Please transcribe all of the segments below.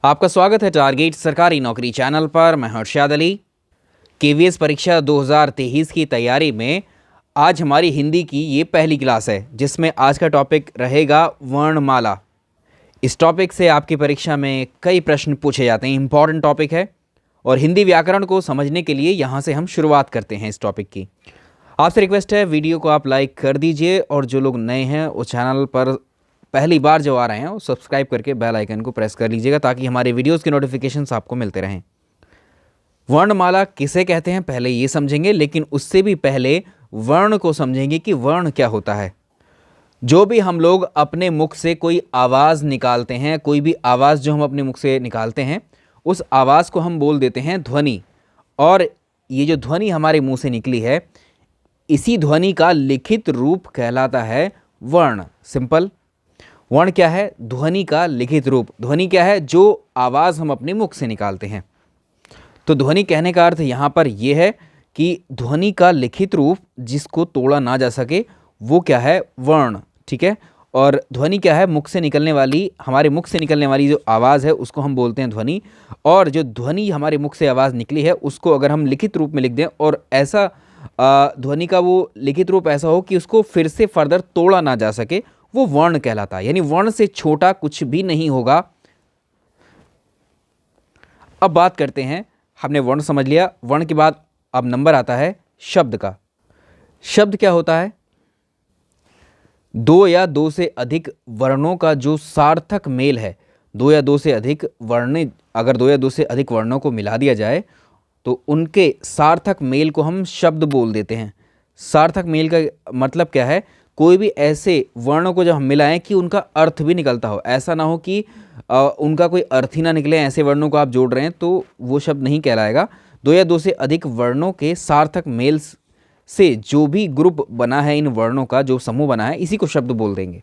आपका स्वागत है टारगेट सरकारी नौकरी चैनल पर। मैं हर्षाद अली। केवीएस परीक्षा 2023 की तैयारी में आज हमारी हिंदी की ये पहली क्लास है, जिसमें आज का टॉपिक रहेगा वर्णमाला। इस टॉपिक से आपकी परीक्षा में कई प्रश्न पूछे जाते हैं, इंपॉर्टेंट टॉपिक है और हिंदी व्याकरण को समझने के लिए यहाँ से हम शुरुआत करते हैं इस टॉपिक की। आपसे रिक्वेस्ट है, वीडियो को आप लाइक कर दीजिए और जो लोग नए हैं वो चैनल पर पहली बार जो आ रहे हैं वो सब्सक्राइब करके बेल आइकन को प्रेस कर लीजिएगा ताकि हमारे वीडियोस के नोटिफिकेशंस आपको मिलते रहें। वर्णमाला किसे कहते हैं पहले ये समझेंगे, लेकिन उससे भी पहले वर्ण को समझेंगे कि वर्ण क्या होता है। जो भी हम लोग अपने मुख से कोई आवाज़ निकालते हैं, कोई भी आवाज़ जो हम अपने मुख से निकालते हैं, उस आवाज़ को हम बोल देते हैं ध्वनि। और ये जो ध्वनि हमारे मुंह से निकली है, इसी ध्वनि का लिखित रूप कहलाता है वर्ण। सिंपल। वर्ण क्या है? ध्वनि का लिखित रूप। ध्वनि क्या है? जो आवाज़ हम अपने मुख से निकालते हैं। तो ध्वनि कहने का अर्थ यहाँ पर यह है कि ध्वनि का लिखित रूप जिसको तोड़ा ना जा सके वो क्या है? वर्ण। ठीक है। और ध्वनि क्या है? मुख से निकलने वाली, हमारे मुख से निकलने वाली जो आवाज़ है उसको हम बोलते हैं ध्वनि। और जो ध्वनि हमारे मुख से आवाज़ निकली है उसको अगर हम लिखित रूप में लिख दें और ऐसा ध्वनि का वो लिखित रूप ऐसा हो कि उसको फिर से फर्दर तोड़ा ना जा सके, वो वर्ण कहलाता है। यानी वर्ण से छोटा कुछ भी नहीं होगा। अब बात करते हैं, हमने वर्ण समझ लिया। वर्ण के बाद अब नंबर आता है शब्द का। शब्द क्या होता है? दो या दो से अधिक वर्णों का जो सार्थक मेल है। दो या दो से अधिक वर्ण, अगर दो या दो से अधिक वर्णों को मिला दिया जाए तो उनके सार्थक मेल को हम शब्द बोल देते हैं। सार्थक मेल का मतलब क्या है? कोई भी ऐसे वर्णों को जब हम मिलाएं कि उनका अर्थ भी निकलता हो। ऐसा ना हो कि उनका कोई अर्थ ही ना निकले, ऐसे वर्णों को आप जोड़ रहे हैं तो वो शब्द नहीं कहलाएगा। दो या दो से अधिक वर्णों के सार्थक मेल से जो भी ग्रुप बना है, इन वर्णों का जो समूह बना है, इसी को शब्द बोल देंगे।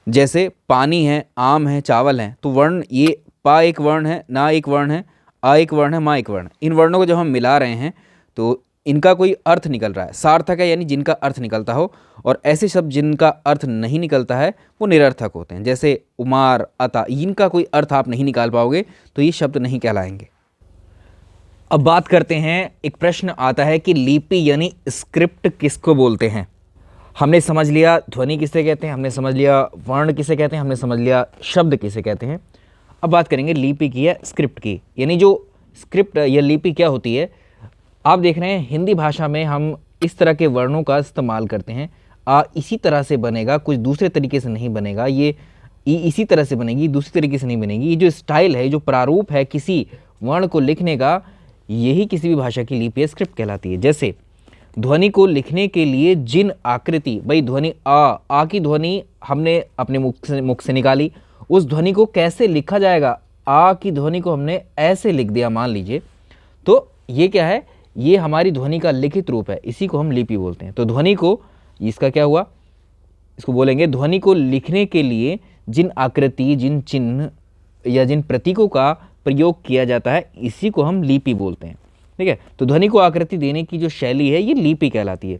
जैसे पानी है, आम है, चावल है, तो वर्ण ये पा एक वर्ण है, ना एक वर्ण है, आ एक वर्ण है, मा एक वर्ण। इन वर्णों को जब हम मिला रहे हैं तो इनका कोई अर्थ निकल रहा है। सार्थक है यानी जिनका अर्थ निकलता हो, और ऐसे शब्द जिनका अर्थ नहीं निकलता है वो निरर्थक होते हैं। जैसे उमार, अता, इनका कोई अर्थ आप नहीं निकाल पाओगे तो ये शब्द नहीं कहलाएंगे। अब बात करते हैं, एक प्रश्न आता है कि लिपि यानी स्क्रिप्ट किसको बोलते हैं। हमने समझ लिया ध्वनि किसे कहते हैं, हमने समझ लिया वर्ण किसे कहते हैं, हमने समझ लिया शब्द किसे कहते हैं। अब बात करेंगे लिपि की या स्क्रिप्ट की। यानी जो स्क्रिप्ट या लिपि क्या होती है। आप देख रहे हैं हिंदी भाषा में हम इस तरह के वर्णों का इस्तेमाल करते हैं। आ इसी तरह से बनेगा, कुछ दूसरे तरीके से नहीं बनेगा। ये ई इसी तरह से बनेगी, दूसरी तरीके से नहीं बनेगी। ये जो स्टाइल है, जो प्रारूप है किसी वर्ण को लिखने का, यही किसी भी भाषा की लिपि या स्क्रिप्ट कहलाती है। जैसे ध्वनि को लिखने के लिए जिन आकृति, भाई ध्वनि आ की ध्वनि हमने अपने मुख से निकाली, उस ध्वनि को कैसे लिखा जाएगा? आ की ध्वनि को हमने ऐसे लिख दिया मान लीजिए, तो ये क्या है? ये हमारी ध्वनि का लिखित रूप है, इसी को हम लिपि बोलते हैं। तो ध्वनि को, इसका क्या हुआ, इसको बोलेंगे ध्वनि को लिखने के लिए जिन आकृति, जिन चिन्ह या जिन प्रतीकों का प्रयोग किया जाता है, इसी को हम लिपि बोलते हैं। ठीक है। तो ध्वनि को आकृति देने की जो शैली है ये लिपि कहलाती है।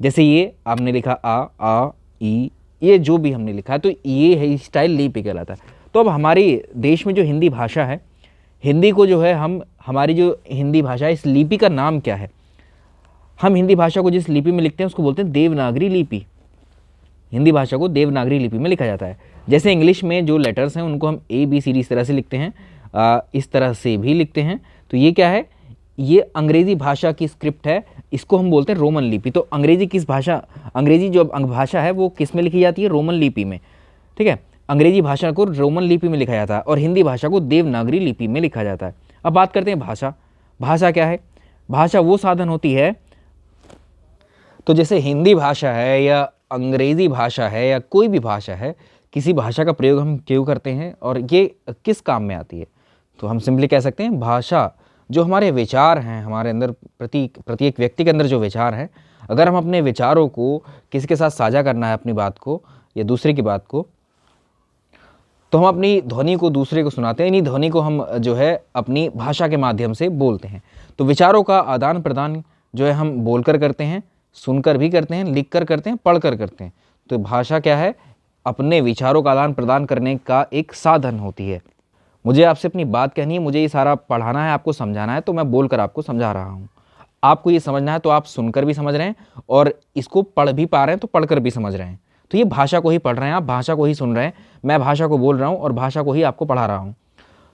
जैसे ये आपने लिखा आ ई, ये जो भी हमने लिखा है तो ये है स्टाइल लिपि कहलाता है। तो अब हमारे देश में जो हिंदी भाषा है, हिंदी को जो है हम, हमारी जो हिंदी भाषा है, इस लिपि का नाम क्या है? हम हिंदी भाषा को जिस लिपि में लिखते हैं उसको बोलते हैं देवनागरी लिपि। हिंदी भाषा को देवनागरी लिपि में लिखा जाता है। जैसे इंग्लिश में जो लेटर्स हैं उनको हम ABCD इस तरह से लिखते हैं, इस तरह से भी लिखते हैं। तो ये क्या है? ये अंग्रेजी भाषा की स्क्रिप्ट है, इसको हम बोलते हैं रोमन लिपि। तो अंग्रेजी किस भाषा, अंग्रेजी जो भाषा है वो किस में लिखी जाती है? रोमन लिपि में। ठीक है। अंग्रेजी भाषा को रोमन लिपि में लिखा जाता है और हिंदी भाषा को देवनागरी लिपि में लिखा जाता है। अब बात करते हैं भाषा। भाषा क्या है? भाषा वो साधन होती है, तो जैसे हिंदी भाषा है या अंग्रेजी भाषा है या कोई भी भाषा है, किसी भाषा का प्रयोग हम क्यों करते हैं और ये किस काम में आती है? तो हम सिंपली कह सकते हैं भाषा जो हमारे विचार हैं, हमारे अंदर प्रत्येक व्यक्ति के अंदर जो विचार हैं, अगर हम अपने विचारों को किसी के साथ साझा करना है, अपनी बात को या दूसरे की बात को, तो हम अपनी ध्वनि को दूसरे को सुनाते हैं। इन्हीं ध्वनि को हम जो है अपनी भाषा के माध्यम से बोलते हैं। तो विचारों का आदान प्रदान जो है हम बोलकर करते हैं, सुनकर भी करते हैं, लिखकर करते हैं, पढ़कर करते हैं। तो भाषा क्या है? अपने विचारों का आदान प्रदान करने का एक साधन होती है। मुझे आपसे अपनी बात कहनी है, मुझे ये सारा पढ़ाना है, आपको समझाना है, तो मैं बोलकर आपको समझा रहा हूँ। आपको ये समझना है तो आप सुनकर भी समझ रहे हैं और इसको पढ़ भी पा रहे हैं तो पढ़कर भी समझ रहे हैं। तो ये भाषा को ही पढ़ रहे हैं, आप भाषा को ही सुन रहे हैं, मैं भाषा को बोल रहा हूँ और भाषा को ही आपको पढ़ा रहा हूँ।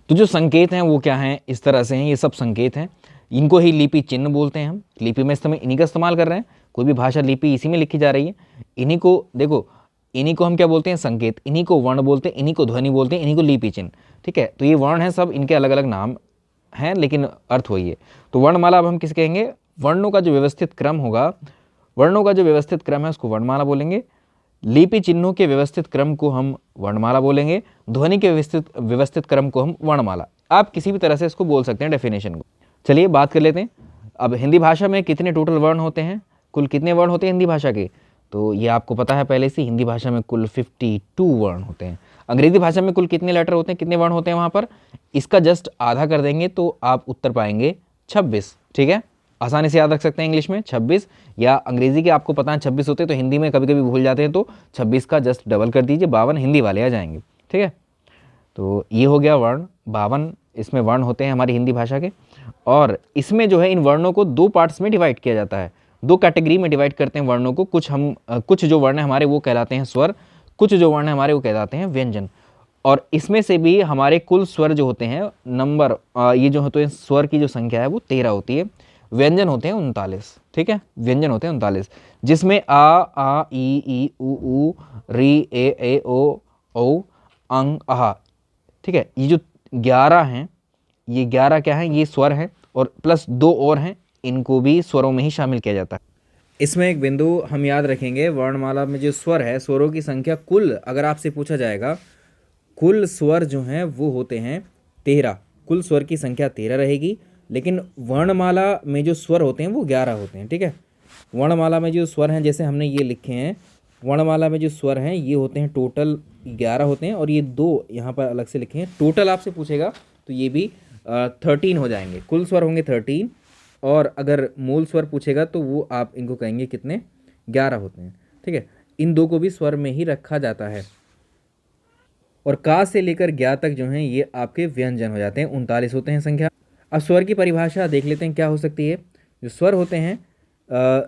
तो जो संकेत हैं वो क्या हैं, इस तरह से हैं, ये सब संकेत हैं। इनको ही लिपि चिन्ह बोलते हैं हम। लिपि में इस्तेमाल इन्हीं का इस्तेमाल कर रहे हैं, कोई भी भाषा लिपि इसी में लिखी जा रही है। इन्हीं को देखो, इन्हीं को हम क्या बोलते हैं, संकेत। इन्हीं को वर्ण बोलते हैं, इन्हीं को ध्वनि बोलते हैं, इन्हीं को लिपि चिन्ह। ठीक है, तो ये वर्ण हैं सब, इनके अलग अलग नाम हैं लेकिन अर्थ वही है। तो वर्णमाला अब हम किसे कहेंगे, वर्णों का जो व्यवस्थित क्रम होगा, वर्णों का जो व्यवस्थित क्रम है उसको वर्णमाला बोलेंगे। लिपि चिन्हों के व्यवस्थित क्रम को हम वर्णमाला बोलेंगे। ध्वनि के व्यवस्थित क्रम को हम वर्णमाला। आप किसी भी तरह से इसको बोल सकते हैं डेफिनेशन को। चलिए बात कर लेते हैं। अब हिंदी भाषा में कितने टोटल वर्ण होते हैं, कुल कितने वर्ण होते हैं हिंदी भाषा के, तो ये आपको पता है पहले से। हिंदी भाषा में कुल 52 वर्ण होते हैं। अंग्रेजी भाषा में कुल कितने लेटर होते हैं, कितने वर्ण होते हैं वहाँ पर, इसका जस्ट आधा कर देंगे तो आप उत्तर पाएंगे 26। ठीक है, आसानी से याद रख सकते हैं इंग्लिश में 26, या अंग्रेजी के आपको पता है 26 होते हैं तो हिंदी में कभी कभी भूल जाते हैं, तो 26 का जस्ट डबल कर दीजिए, 52 हिंदी वाले आ जाएंगे। ठीक है, तो ये हो गया वर्ण, 52 इसमें वर्ण होते हैं हमारी हिंदी भाषा के। और इसमें जो है इन वर्णों को दो पार्ट्स में डिवाइड किया जाता है, दो कैटेगरी में डिवाइड करते हैं वर्णों को। कुछ जो वर्ण है हमारे वो कहलाते हैं स्वर, कुछ जो वर्ण है हमारे वो कहलाते हैं व्यंजन। और इसमें से भी हमारे कुल स्वर जो होते हैं नंबर, ये जो होते हैं स्वर की जो संख्या है वो 13 होती है। व्यंजन होते हैं 39। ठीक है, व्यंजन होते हैं 39, जिसमें आ ई उ री ए ओ औ अंग अहा। ठीक है, ये जो 11 हैं, ये 11 क्या हैं, ये स्वर हैं और प्लस 2 और हैं, इनको भी स्वरों में ही शामिल किया जाता है। इसमें एक बिंदु हम याद रखेंगे, वर्णमाला में जो स्वर है, स्वरों की संख्या कुल अगर आपसे पूछा जाएगा, कुल स्वर जो हैं वो होते हैं 13। कुल स्वर की संख्या 13 रहेगी, लेकिन वर्णमाला में जो स्वर होते हैं वो 11 होते हैं। ठीक है, वर्णमाला में जो स्वर हैं जैसे हमने ये लिखे हैं, वर्णमाला में जो स्वर हैं ये होते हैं टोटल 11 होते हैं, और ये 2 यहाँ पर अलग से लिखे हैं। टोटल आपसे पूछेगा तो ये भी 13 हो जाएंगे, कुल स्वर होंगे 13। और अगर मूल स्वर पूछेगा तो वो आप इनको कहेंगे कितने, 11 होते हैं। ठीक है, इन दो को भी स्वर में ही रखा जाता है। और का से लेकर ज्ञा तक जो हैं ये आपके व्यंजन हो जाते हैं, 39 होते हैं संख्या। अब स्वर की परिभाषा देख लेते हैं क्या हो सकती है। जो स्वर होते हैं,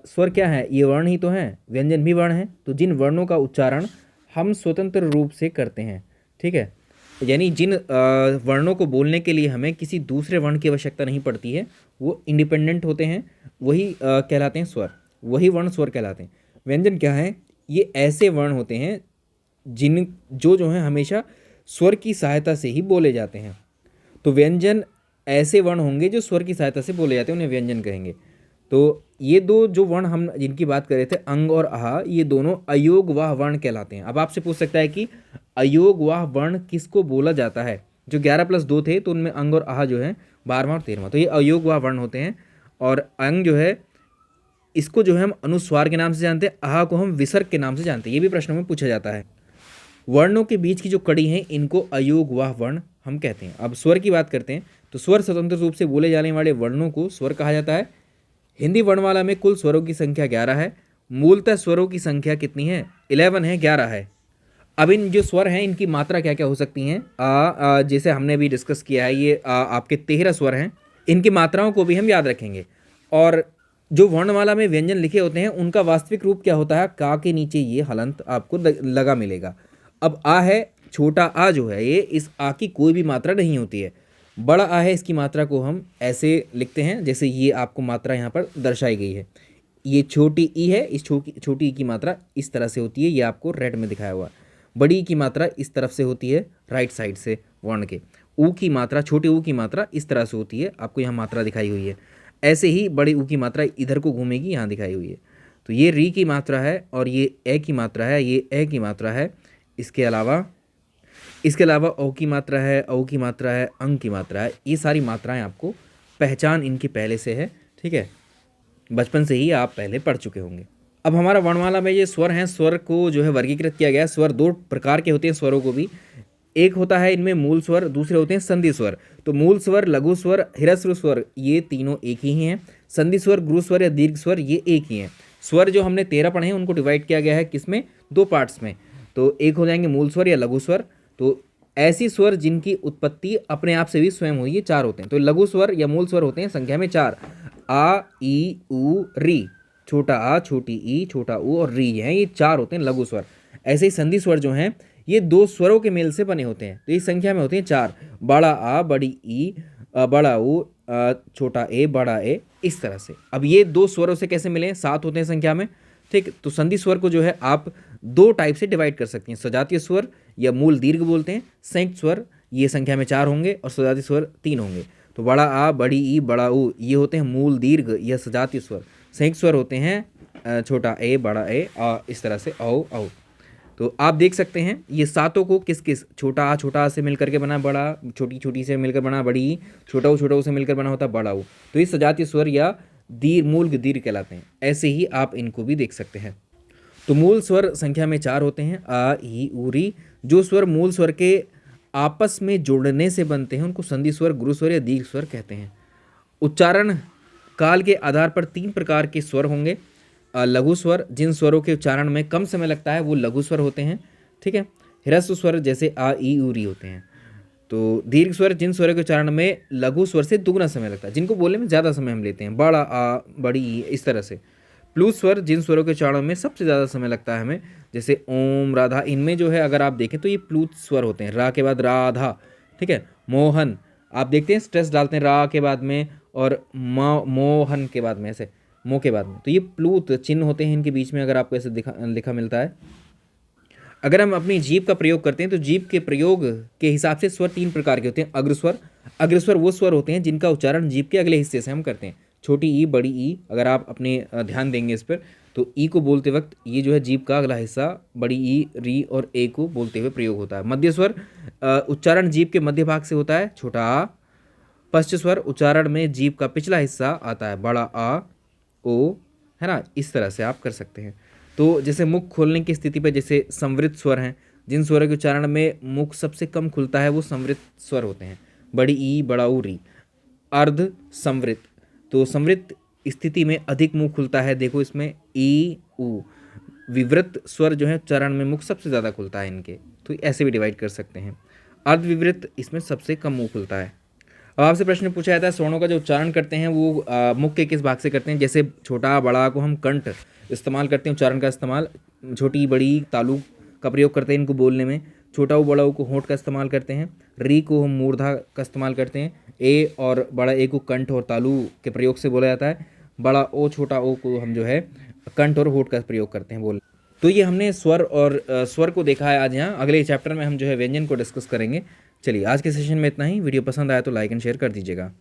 स्वर क्या है, ये वर्ण ही तो हैं, व्यंजन भी वर्ण हैं। तो जिन वर्णों का उच्चारण हम स्वतंत्र रूप से करते हैं, ठीक है, यानी जिन वर्णों को बोलने के लिए हमें किसी दूसरे वर्ण की आवश्यकता नहीं पड़ती है, वो इंडिपेंडेंट होते हैं, वही कहलाते हैं स्वर, वही वर्ण स्वर कहलाते हैं। व्यंजन क्या है, ये ऐसे वर्ण होते हैं जिन जो हैं हमेशा स्वर की सहायता से ही बोले जाते हैं। तो व्यंजन ऐसे वर्ण होंगे जो स्वर की सहायता से बोले जाते हैं, उन्हें व्यंजन कहेंगे। तो ये दो जो वर्ण हम जिनकी बात कर रहे थे, अंग और आहा, ये दोनों अयोगवाह वर्ण कहलाते हैं। अब आपसे पूछ सकता है कि अयोगवाह वर्ण किसको बोला जाता है। जो 11 + 2 थे तो उनमें अंग और आहा जो है 12वां और 13वां, तो ये अयोगवाह वर्ण होते हैं। और अंग जो है इसको जो है हम अनुस्वार के नाम से जानते हैं, आहा को हम विसर्ग के नाम से जानते हैं, ये भी प्रश्नों में पूछा जाता है। वर्णों के बीच की जो कड़ी है इनको अयोगवाह वर्ण हम कहते हैं। अब स्वर की बात करते हैं, तो स्वर स्वतंत्र रूप से बोले जाने वाले वर्णों को स्वर कहा जाता है। हिंदी वर्णमाला में कुल स्वरों की संख्या 11 है। मूलतः स्वरों की संख्या कितनी है, 11 है, 11 है। अब इन जो स्वर हैं इनकी मात्रा क्या क्या हो सकती हैं, जैसे हमने भी डिस्कस किया है, ये आपके 13 स्वर हैं, इनकी मात्राओं को भी हम याद रखेंगे। और जो वर्णमाला में व्यंजन लिखे होते हैं उनका वास्तविक रूप क्या होता है, का के नीचे ये हलंत आपको लगा मिलेगा। अब आ है, छोटा आ जो है ये, इस आ की कोई भी मात्रा नहीं होती है। बड़ा आ है, इसकी मात्रा को हम ऐसे लिखते हैं जैसे ये आपको मात्रा यहाँ पर दर्शाई गई है। ये छोटी ई है, इस छोटी ई की मात्रा इस तरह से होती है, ये आपको रेड में दिखाया हुआ। बड़ी ई की मात्रा इस तरफ से होती है, राइट साइड से वर्ण के। ऊ की मात्रा, छोटे ऊ की मात्रा इस तरह से होती है, आपको यहाँ मात्रा दिखाई हुई है। ऐसे ही बड़ी ऊ की मात्रा इधर को घूमेगी, यहाँ दिखाई हुई है। तो ये री की मात्रा है और ये ए की मात्रा है, ये ए की मात्रा है। इसके अलावा औ की मात्रा है, औ की मात्रा है, अंग की मात्रा है। ये सारी मात्राएं आपको पहचान इनकी पहले से है, ठीक है, बचपन से ही आप पहले पढ़ चुके होंगे। अब हमारा वर्णमाला में ये स्वर हैं, स्वर को जो है वर्गीकृत किया गया है। स्वर 2 प्रकार के होते हैं स्वरों को भी, एक होता है इनमें मूल स्वर, दूसरे होते हैं संधि स्वर। तो मूल स्वर, लघु स्वर, ह्रस्व स्वर, ये तीनों एक ही हैं। संधि स्वर, गुरु स्वर या दीर्घ स्वर, ये एक ही हैं। स्वर जो हमने 13 पढ़े हैं उनको डिवाइड किया गया है किसमें, 2 पार्ट्स में। तो एक हो जाएंगे मूल स्वर या लघु स्वर। तो ऐसी स्वर जिनकी उत्पत्ति अपने आप से भी स्वयं हुई, ये 4 होते हैं। तो लघु स्वर या मूल स्वर होते हैं संख्या में 4, आ, ई, उ, री, छोटा आ, छोटी ई, छोटा ऊ और री हैं, ये 4 होते हैं लघु स्वर। ऐसे ही संधि स्वर जो हैं ये 2 स्वरों के मेल से बने होते हैं, तो इस संख्या में होते हैं 4, बड़ा आ, बड़ी ई, बड़ा ऊ, छोटा ए, बड़ा ए, इस तरह से। अब ये 2 स्वरों से कैसे मिले, 7 होते हैं संख्या में, ठीक। तो संधि स्वर को जो है आप 2 टाइप से डिवाइड कर सकते हैं, सजातीय स्वर या मूल दीर्घ बोलते हैं, संयुक्त स्वर ये संख्या में 4 होंगे और सजातीय स्वर 3 होंगे। तो बड़ा आ, बड़ी ई, बड़ा ऊ ये होते हैं मूल दीर्घ या सजातीय स्वर। संयुक्त स्वर होते हैं छोटा ए, बड़ा ए, इस तरह से औ औ। तो आप देख सकते हैं ये सातों को किस किस, छोटा आ से मिलकर के बना बड़ा, छोटी छोटी से मिलकर बना बड़ी, छोटा ऊ से मिलकर बना होता बड़ा ऊ। तो ये सजातीय स्वर या मूल दीर्घ कहलाते हैं। ऐसे ही आप इनको भी देख सकते हैं। तो मूल स्वर संख्या में 4 होते हैं, आ, ई, उ, री। जो स्वर मूल स्वर के आपस में जुड़ने से बनते हैं उनको संधि स्वर, गुरु स्वर या दीर्घ स्वर कहते हैं। उच्चारण काल के आधार पर 3 प्रकार के स्वर होंगे। लघु स्वर, जिन स्वरों के उच्चारण में कम समय लगता है वो लघु स्वर होते हैं, ठीक है। ह्रस्व स्वर जैसे आ, ई, उ, री होते हैं। तो दीर्घ स्वर, जिन स्वरों के उच्चारण में लघु स्वर से दुगना समय लगता है, जिनको बोलने में ज़्यादा समय हम लेते हैं, बड़ा आ, बड़ी ई, इस तरह से। प्लूत स्वर, जिन स्वरों के उच्चारण में सबसे ज़्यादा समय लगता है हमें, जैसे ओम, राधा, इनमें जो है अगर आप देखें तो ये प्लूत स्वर होते हैं। रा के बाद राधा, ठीक है। मोहन, आप देखते हैं स्ट्रेस डालते हैं रा के बाद में और मोहन के बाद में, ऐसे मो के बाद में, तो ये प्लूत चिन्ह होते हैं इनके बीच में, अगर आपको ऐसे लिखा मिलता है। अगर हम अपनी जीभ का प्रयोग करते हैं तो जीभ के प्रयोग के हिसाब से स्वर 3 प्रकार के होते हैं। अग्रस्वर, अग्रस्वर वो स्वर होते हैं जिनका उच्चारण जीभ के अगले हिस्से से हम करते हैं, छोटी ई, बड़ी ई। अगर आप अपने ध्यान देंगे इस पर तो ई को बोलते वक्त ये जो है जीभ का अगला हिस्सा, बड़ी ई, री और ए को बोलते हुए प्रयोग होता है। मध्य स्वर उच्चारण जीभ के मध्य भाग से होता है, छोटा आ। पश्च स्वर उच्चारण में जीभ का पिछला हिस्सा आता है, बड़ा आ, ओ, है ना। इस तरह से आप कर सकते हैं। तो जैसे मुख खोलने की स्थिति पर जैसे संवृत स्वर हैं, जिन स्वरों के उच्चारण में मुख सबसे कम खुलता है वो संवृत स्वर होते हैं, बड़ी ई, बड़ा ऊ, री। अर्ध संवृत, तो संवृत स्थिति में अधिक मुंह खुलता है, देखो इसमें ई, उ। विवृत स्वर जो है उच्चारण में मुख सबसे ज़्यादा खुलता है इनके, तो ऐसे भी डिवाइड कर सकते हैं। अर्धविवृत, इसमें सबसे कम मुंह खुलता है। अब आपसे प्रश्न पूछा जाता है स्वर्णों का जो उच्चारण करते हैं वो मुख के किस भाग से करते हैं। जैसे छोटा बड़ा को हम कंठ इस्तेमाल करते हैं उच्चारण का इस्तेमाल, छोटी बड़ी तालु का प्रयोग करते हैं इनको बोलने में, छोटा ऊ बड़ा ऊ को होंठ का इस्तेमाल करते हैं, री को हम मूर्धा का इस्तेमाल करते हैं, ए और बड़ा ए को कंठ और तालु के प्रयोग से बोला जाता है, बड़ा ओ छोटा ओ को हम जो है कंठ और होंठ का प्रयोग करते हैं बोल। तो ये हमने स्वर और स्वर को देखा है आज यहाँ। अगले चैप्टर में हम जो है व्यंजन को डिस्कस करेंगे। चलिए आज के सेशन में इतना ही। वीडियो पसंद आया तो लाइक एंड शेयर कर दीजिएगा।